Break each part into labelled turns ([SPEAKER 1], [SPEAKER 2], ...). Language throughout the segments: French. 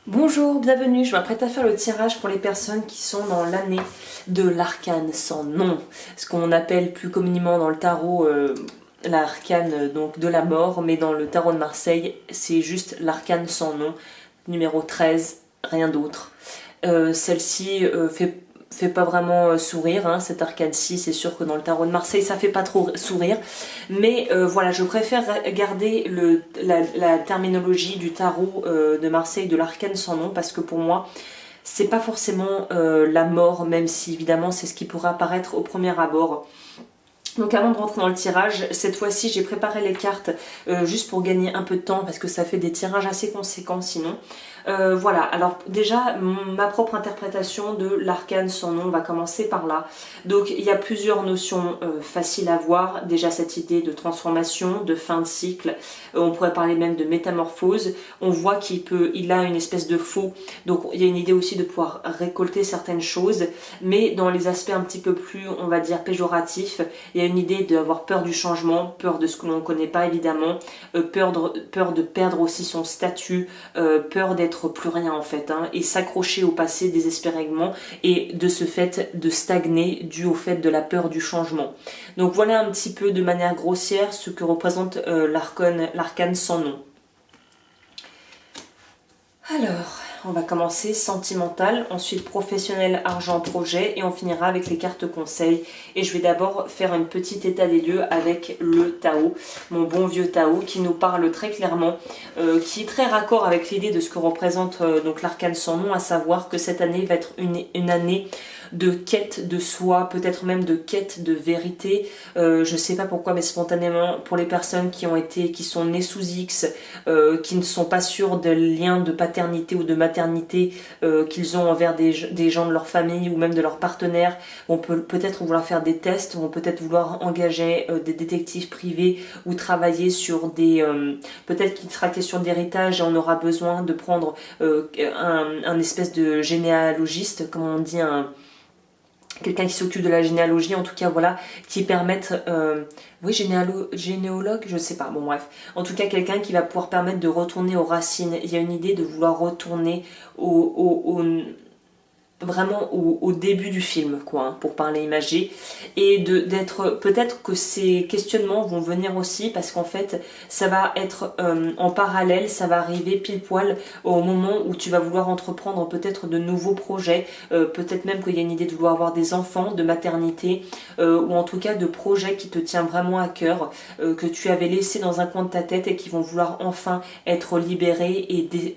[SPEAKER 1] Bonjour, bienvenue, je m'apprête à faire le tirage pour les personnes qui sont dans l'année de l'arcane sans nom, ce qu'on appelle plus communément dans le tarot l'arcane donc de la mort, mais dans le tarot de Marseille c'est juste l'arcane sans nom, numéro 13, rien d'autre. Celle-ci fait pas vraiment sourire, hein, cette arcane-ci, c'est sûr que dans le tarot de Marseille ça fait pas trop sourire, mais voilà, je préfère garder la terminologie du tarot de Marseille de l'arcane sans nom, parce que pour moi c'est pas forcément la mort, même si évidemment c'est ce qui pourrait apparaître au premier abord. Donc avant de rentrer dans le tirage, cette fois-ci j'ai préparé les cartes juste pour gagner un peu de temps parce que ça fait des tirages assez conséquents sinon. Voilà, alors déjà ma propre interprétation de l'arcane sans nom va commencer par là. Donc il y a plusieurs notions faciles à voir. Déjà cette idée de transformation, de fin de cycle, on pourrait parler même de métamorphose. On voit il a une espèce de faux, donc il y a une idée aussi de pouvoir récolter certaines choses, mais dans les aspects un petit peu plus, on va dire, péjoratifs, il y a une idée d'avoir peur du changement, peur de ce que l'on ne connaît pas évidemment, peur de perdre aussi son statut, peur d'être plus rien en fait, hein, et s'accrocher au passé désespérément et de ce fait de stagner dû au fait de la peur du changement. Donc voilà un petit peu de manière grossière ce que représente l'arcane sans nom. Alors, on va commencer sentimental, ensuite professionnel, argent, projet, et on finira avec les cartes conseils. Et je vais d'abord faire un petit état des lieux avec le Tao, mon bon vieux Tao, qui nous parle très clairement, qui est très raccord avec l'idée de ce que représente donc l'arcane sans nom, à savoir que cette année va être une année de quête de soi, peut-être même de quête de vérité. Je sais pas pourquoi, mais spontanément, pour les personnes qui sont nées sous X, qui ne sont pas sûrs des liens de paternité ou de maternité qu'ils ont envers des gens de leur famille ou même de leurs partenaires, vont peut-être vouloir faire des tests, vont peut-être vouloir engager des détectives privés ou travailler sur peut-être qu'il sera question d'héritage et on aura besoin de prendre un espèce de généalogiste, comme on dit, quelqu'un qui s'occupe de la généalogie, en tout cas voilà, qui permettent, oui, généalogue, je sais pas, bon bref, en tout cas quelqu'un qui va pouvoir permettre de retourner aux racines. Il y a une idée de vouloir retourner vraiment au début du film, quoi, hein, pour parler imagé, et d'être, peut-être que ces questionnements vont venir aussi parce qu'en fait ça va être en parallèle, ça va arriver pile poil au moment où tu vas vouloir entreprendre peut-être de nouveaux projets, peut-être même qu'il y a une idée de vouloir avoir des enfants, de maternité, ou en tout cas de projets qui te tiennent vraiment à cœur, que tu avais laissé dans un coin de ta tête et qui vont vouloir enfin être libérés,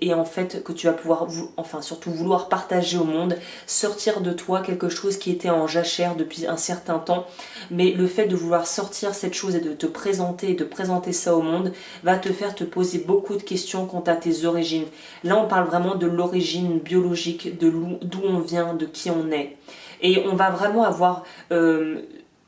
[SPEAKER 1] et en fait que tu vas pouvoir enfin surtout vouloir partager au monde, sortir de toi quelque chose qui était en jachère depuis un certain temps. Mais le fait de vouloir sortir cette chose et de te présenter et de présenter ça au monde va te faire te poser beaucoup de questions quant à tes origines. Là on parle vraiment de l'origine biologique, de d'où on vient, de qui on est. Et on va vraiment avoir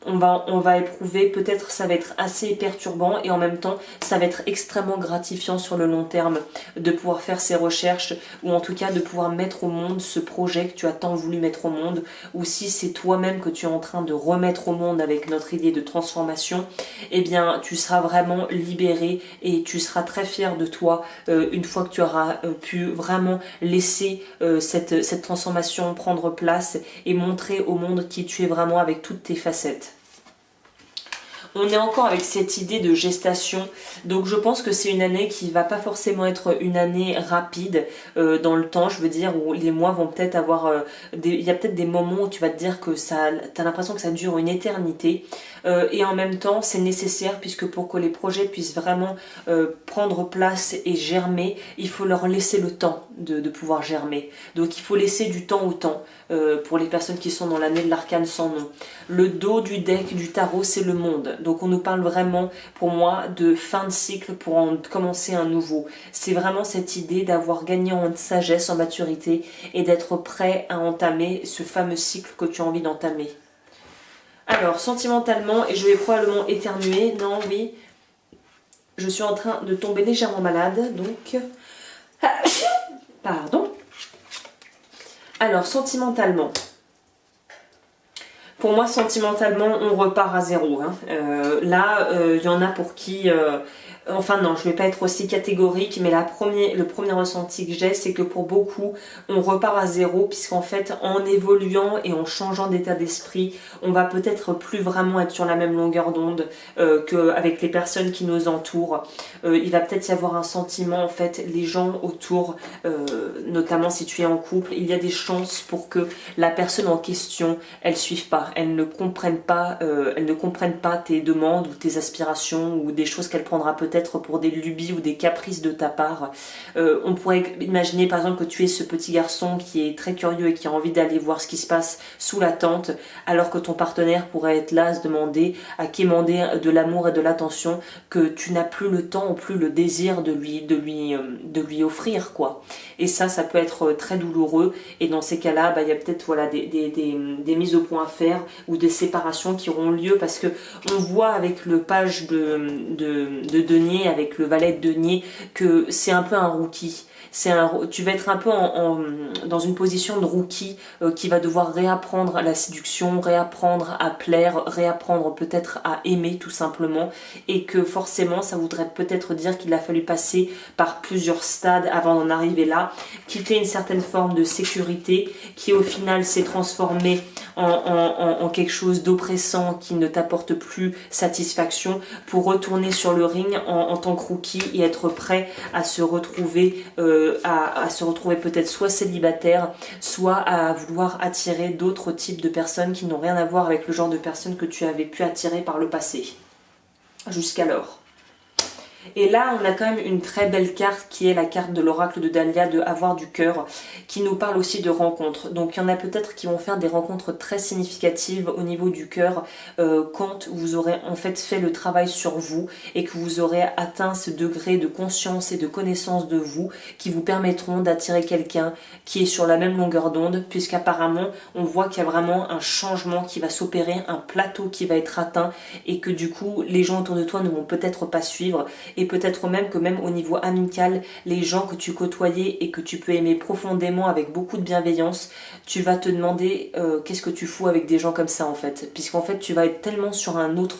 [SPEAKER 1] on va éprouver, peut-être ça va être assez perturbant et en même temps ça va être extrêmement gratifiant sur le long terme de pouvoir faire ces recherches, ou en tout cas de pouvoir mettre au monde ce projet que tu as tant voulu mettre au monde, ou si c'est toi-même que tu es en train de remettre au monde avec notre idée de transformation, eh bien tu seras vraiment libéré et tu seras très fier de toi une fois que tu auras pu vraiment laisser cette transformation prendre place et montrer au monde qui tu es vraiment avec toutes tes facettes. On est encore avec cette idée de gestation, donc je pense que c'est une année qui va pas forcément être une année rapide dans le temps, je veux dire, où les mois vont peut-être avoir il y a peut-être des moments où tu vas te dire que t'as l'impression que ça dure une éternité, et en même temps c'est nécessaire, puisque pour que les projets puissent vraiment prendre place et germer, il faut leur laisser le temps de pouvoir germer. Donc il faut laisser du temps au temps pour les personnes qui sont dans l'année de l'arcane sans nom. Le dos du deck du tarot, c'est le monde. Donc on nous parle vraiment, pour moi, de fin de cycle pour en commencer un nouveau. C'est vraiment cette idée d'avoir gagné en sagesse, en maturité, et d'être prêt à entamer ce fameux cycle que tu as envie d'entamer. Alors, sentimentalement, et je vais probablement éternuer, non, oui, je suis en train de tomber légèrement malade, donc... Pardon. Alors, sentimentalement... Pour moi, sentimentalement, on repart à zéro, hein. Là, il y en a pour qui Enfin non, je vais pas être aussi catégorique, mais le premier ressenti que j'ai, c'est que pour beaucoup, on repart à zéro, puisqu'en fait, en évoluant et en changeant d'état d'esprit, on va peut-être plus vraiment être sur la même longueur d'onde qu'avec les personnes qui nous entourent. Il va peut-être y avoir un sentiment, en fait, les gens autour, notamment si tu es en couple, il y a des chances pour que la personne en question, elle suive pas, elle ne comprenne pas tes demandes ou tes aspirations ou des choses qu'elle prendra peut-être pour des lubies ou des caprices de ta part. On pourrait imaginer par exemple que tu es ce petit garçon qui est très curieux et qui a envie d'aller voir ce qui se passe sous la tente, alors que ton partenaire pourrait être là à se demander, à quémander de l'amour et de l'attention que tu n'as plus le temps ou plus le désir de lui offrir, quoi. Et ça peut être très douloureux, et dans ces cas-là, il y a peut-être voilà, des mises au point à faire ou des séparations qui auront lieu, parce que on voit avec le page de denier, avec le valet de denier, que c'est un peu un rookie. Tu vas être un peu dans une position de rookie qui va devoir réapprendre la séduction, réapprendre à plaire, réapprendre peut-être à aimer tout simplement, et que forcément ça voudrait peut-être dire qu'il a fallu passer par plusieurs stades avant d'en arriver là, quitter une certaine forme de sécurité qui au final s'est transformée en quelque chose d'oppressant qui ne t'apporte plus satisfaction, pour retourner sur le ring en tant que rookie et être prêt à se retrouver peut-être soit célibataire, soit à vouloir attirer d'autres types de personnes qui n'ont rien à voir avec le genre de personnes que tu avais pu attirer par le passé jusqu'alors. Et là, on a quand même une très belle carte qui est la carte de l'oracle de Dahlia, de avoir du cœur, qui nous parle aussi de rencontres. Donc il y en a peut-être qui vont faire des rencontres très significatives au niveau du cœur quand vous aurez en fait fait le travail sur vous et que vous aurez atteint ce degré de conscience et de connaissance de vous qui vous permettront d'attirer quelqu'un qui est sur la même longueur d'onde, puisqu'apparemment on voit qu'il y a vraiment un changement qui va s'opérer, un plateau qui va être atteint, et que du coup les gens autour de toi ne vont peut-être pas suivre. Et peut-être même que même au niveau amical, les gens que tu côtoyais et que tu peux aimer profondément avec beaucoup de bienveillance, tu vas te demander qu'est-ce que tu fous avec des gens comme ça en fait. Puisqu'en fait tu vas être tellement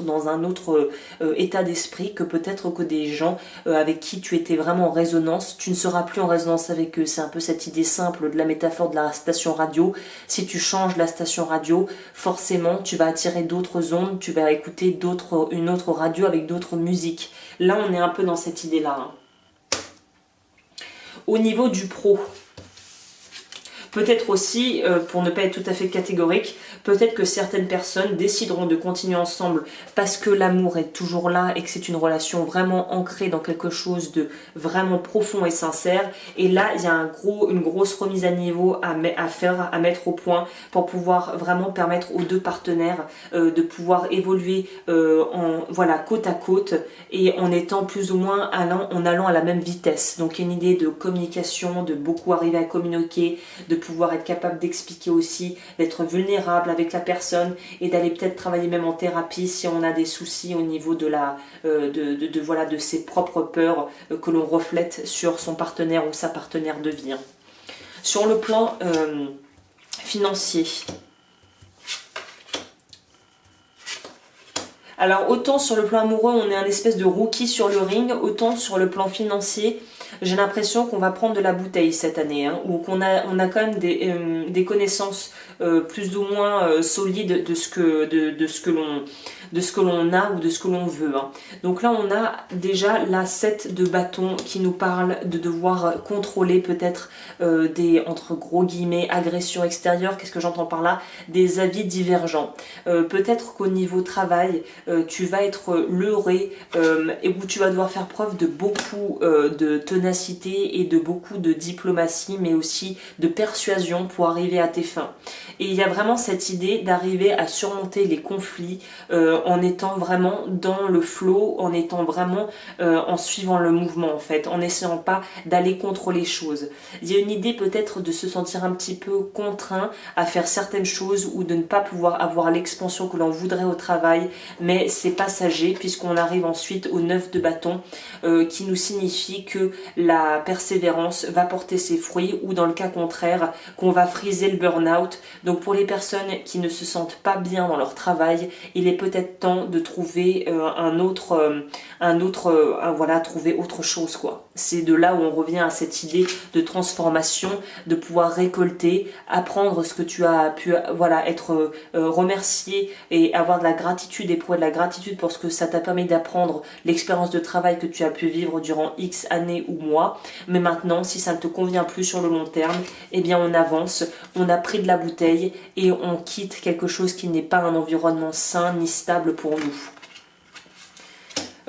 [SPEAKER 1] dans un autre état d'esprit, que peut-être que des gens avec qui tu étais vraiment en résonance, tu ne seras plus en résonance avec eux. C'est un peu cette idée simple de la métaphore de la station radio. Si tu changes la station radio, forcément tu vas attirer d'autres ondes, tu vas écouter une autre radio avec d'autres musiques. Là, on est un peu dans cette idée-là. Au niveau du pro, peut-être aussi, pour ne pas être tout à fait catégorique, peut-être que certaines personnes décideront de continuer ensemble parce que l'amour est toujours là et que c'est une relation vraiment ancrée dans quelque chose de vraiment profond et sincère. Et là, il y a une grosse remise à niveau à faire, à mettre au point, pour pouvoir vraiment permettre aux deux partenaires de pouvoir évoluer côte à côte, et en étant plus ou moins en allant à la même vitesse. Donc il y a une idée de communication, de beaucoup arriver à communiquer, de pouvoir être capable d'expliquer aussi, d'être vulnérable avec la personne, et d'aller peut-être travailler même en thérapie si on a des soucis au niveau de ses propres peurs que l'on reflète sur son partenaire ou sa partenaire de vie. Sur le plan financier, alors autant sur le plan amoureux on est un espèce de rookie sur le ring, autant sur le plan financier j'ai l'impression qu'on va prendre de la bouteille cette année, ou qu'on a quand même des connaissances plus ou moins solides de ce que l'on a ou de ce que l'on veut. Donc là on a déjà la 7 de bâton qui nous parle de devoir contrôler peut-être des, entre gros guillemets, agressions extérieures. Qu'est-ce que j'entends par là? Des avis divergents. Peut-être qu'au niveau travail, tu vas être leurré et où tu vas devoir faire preuve de beaucoup de ténacité et de beaucoup de diplomatie, mais aussi de persuasion pour arriver à tes fins. Et il y a vraiment cette idée d'arriver à surmonter les conflits en étant vraiment dans le flow, en étant vraiment en suivant le mouvement en fait, en n'essayant pas d'aller contre les choses. Il y a une idée peut-être de se sentir un petit peu contraint à faire certaines choses ou de ne pas pouvoir avoir l'expansion que l'on voudrait au travail, mais c'est passager puisqu'on arrive ensuite au 9 de bâton qui nous signifie que la persévérance va porter ses fruits, ou dans le cas contraire qu'on va friser le burn-out. Donc pour les personnes qui ne se sentent pas bien dans leur travail, il est peut-être peut-être temps de trouver voilà, trouver autre chose, quoi. C'est de là où on revient à cette idée de transformation, de pouvoir récolter, apprendre ce que tu as pu, voilà, être remercié et avoir de la gratitude, éprouver de la gratitude pour ce que ça t'a permis d'apprendre, l'expérience de travail que tu as pu vivre durant X années ou mois. Mais maintenant, si ça ne te convient plus sur le long terme, eh bien on avance, on a pris de la bouteille et on quitte quelque chose qui n'est pas un environnement sain ni stable pour nous.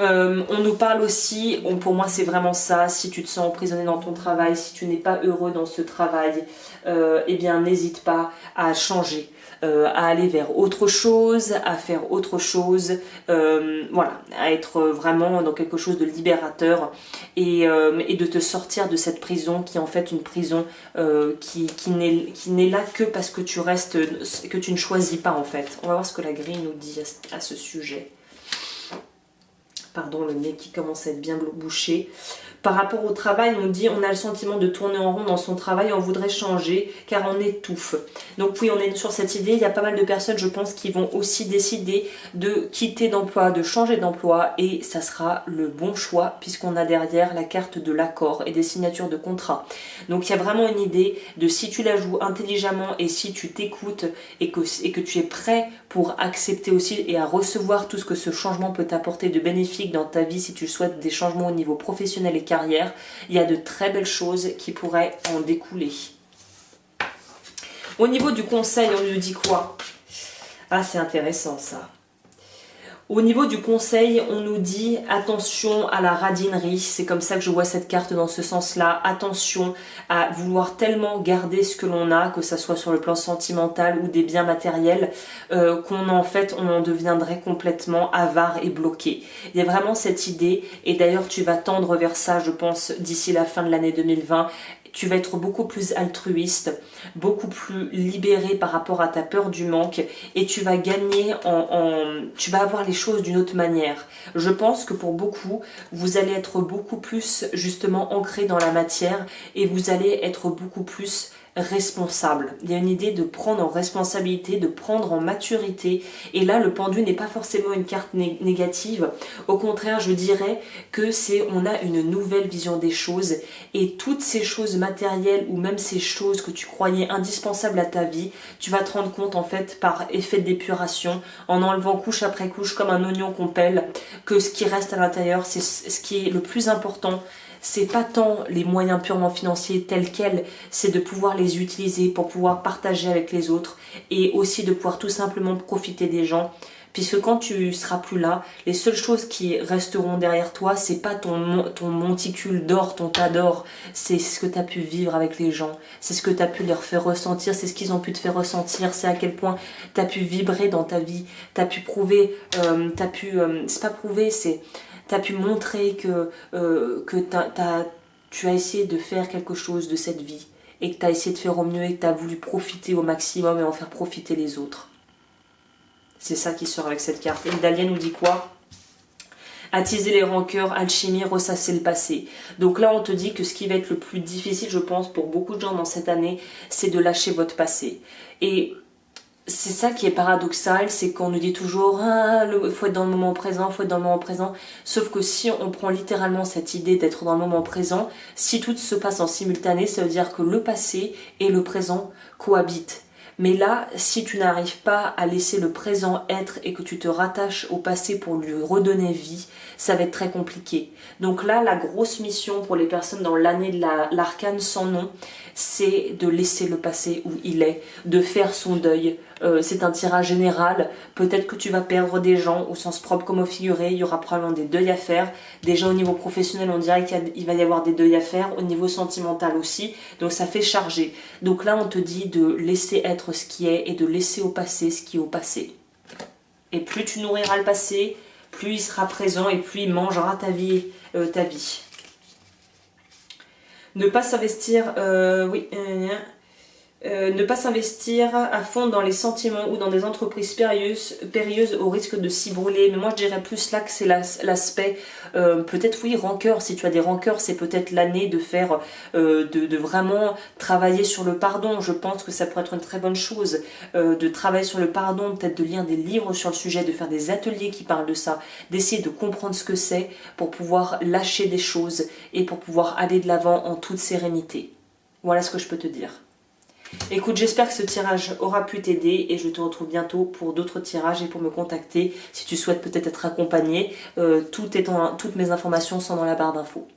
[SPEAKER 1] On nous parle aussi, pour moi c'est vraiment ça, si tu te sens emprisonné dans ton travail, si tu n'es pas heureux dans ce travail, eh bien n'hésite pas à changer, à aller vers autre chose, à faire autre chose, voilà, à être vraiment dans quelque chose de libérateur et de te sortir de cette prison qui est en fait une prison qui n'est là que parce que tu restes, que tu ne choisis pas en fait. On va voir ce que la grille nous dit à ce sujet. Pardon, le nez qui commence à être bien bouché. Par rapport au travail, on dit on a le sentiment de tourner en rond dans son travail, on voudrait changer car on étouffe. Donc oui, on est sur cette idée. Il y a pas mal de personnes, je pense, qui vont aussi décider de quitter d'emploi, de changer d'emploi et ça sera le bon choix puisqu'on a derrière la carte de l'accord et des signatures de contrat. Donc il y a vraiment une idée de si tu la joues intelligemment et si tu t'écoutes et que tu es prêt pour accepter aussi et à recevoir tout ce que ce changement peut t'apporter de bénéfique dans ta vie si tu souhaites des changements au niveau professionnel et carrière, il y a de très belles choses qui pourraient en découler. Au niveau du conseil, on nous dit quoi? Ah, c'est intéressant ça. Au niveau du conseil, on nous dit attention à la radinerie, c'est comme ça que je vois cette carte dans ce sens-là, attention à vouloir tellement garder ce que l'on a, que ça soit sur le plan sentimental ou des biens matériels, qu'on en deviendrait complètement avare et bloqué. Il y a vraiment cette idée, et d'ailleurs tu vas tendre vers ça, je pense, d'ici la fin de l'année 2020, tu vas être beaucoup plus altruiste, beaucoup plus libéré par rapport à ta peur du manque et tu vas gagner tu vas avoir les choses d'une autre manière. Je pense que pour beaucoup, vous allez être beaucoup plus justement ancré dans la matière et vous allez être beaucoup plus responsable. Il y a une idée de prendre en responsabilité, de prendre en maturité et là le pendu n'est pas forcément une carte négative, au contraire je dirais que on a une nouvelle vision des choses et toutes ces choses matérielles ou même ces choses que tu croyais indispensables à ta vie, tu vas te rendre compte en fait par effet d'épuration, en enlevant couche après couche comme un oignon qu'on pèle, que ce qui reste à l'intérieur c'est ce qui est le plus important. C'est pas tant les moyens purement financiers tels quels, c'est de pouvoir les utiliser pour pouvoir partager avec les autres et aussi de pouvoir tout simplement profiter des gens. Puisque quand tu seras plus là, les seules choses qui resteront derrière toi, c'est pas ton monticule d'or, ton tas d'or, c'est ce que tu as pu vivre avec les gens, c'est ce que tu as pu leur faire ressentir, c'est ce qu'ils ont pu te faire ressentir, c'est à quel point tu as pu vibrer dans ta vie, tu as pu prouver, c'est pas prouver, c'est tu as pu montrer que tu as essayé de faire quelque chose de cette vie et que tu as essayé de faire au mieux et que tu as voulu profiter au maximum et en faire profiter les autres. C'est ça qui sort avec cette carte. Et Dahlia nous dit quoi? Attiser les rancœurs, alchimie, ressasser le passé. Donc là, on te dit que ce qui va être le plus difficile, je pense, pour beaucoup de gens dans cette année, c'est de lâcher votre passé. Et c'est ça qui est paradoxal, c'est qu'on nous dit toujours faut être dans le moment présent, faut être dans le moment présent. Sauf que si on prend littéralement cette idée d'être dans le moment présent, si tout se passe en simultané, ça veut dire que le passé et le présent cohabitent. Mais là, si tu n'arrives pas à laisser le présent être et que tu te rattaches au passé pour lui redonner vie, ça va être très compliqué. Donc là, la grosse mission pour les personnes dans l'année de l'arcane sans nom, c'est de laisser le passé où il est, de faire son deuil. C'est un tirage général. Peut-être que tu vas perdre des gens au sens propre comme au figuré. Il y aura probablement des deuils à faire. Déjà au niveau professionnel, on dirait qu'il va y avoir des deuils à faire. Au niveau sentimental aussi. Donc ça fait charger. Donc là, on te dit de laisser être ce qui est et de laisser au passé ce qui est au passé. Et plus tu nourriras le passé, plus il sera présent et plus il mangera ta vie. Ne pas s'investir, oui, Ne pas s'investir à fond dans les sentiments ou dans des entreprises périlleuses au risque de s'y brûler. Mais moi je dirais plus là que c'est l'aspect, peut-être oui, rancœur. Si tu as des rancœurs, c'est peut-être l'année de faire, de vraiment travailler sur le pardon. Je pense que ça pourrait être une très bonne chose, de travailler sur le pardon, peut-être de lire des livres sur le sujet, de faire des ateliers qui parlent de ça, d'essayer de comprendre ce que c'est pour pouvoir lâcher des choses et pour pouvoir aller de l'avant en toute sérénité. Voilà ce que je peux te dire. Écoute, j'espère que ce tirage aura pu t'aider et je te retrouve bientôt pour d'autres tirages et pour me contacter si tu souhaites peut-être être accompagné. Toutes mes informations sont dans la barre d'infos.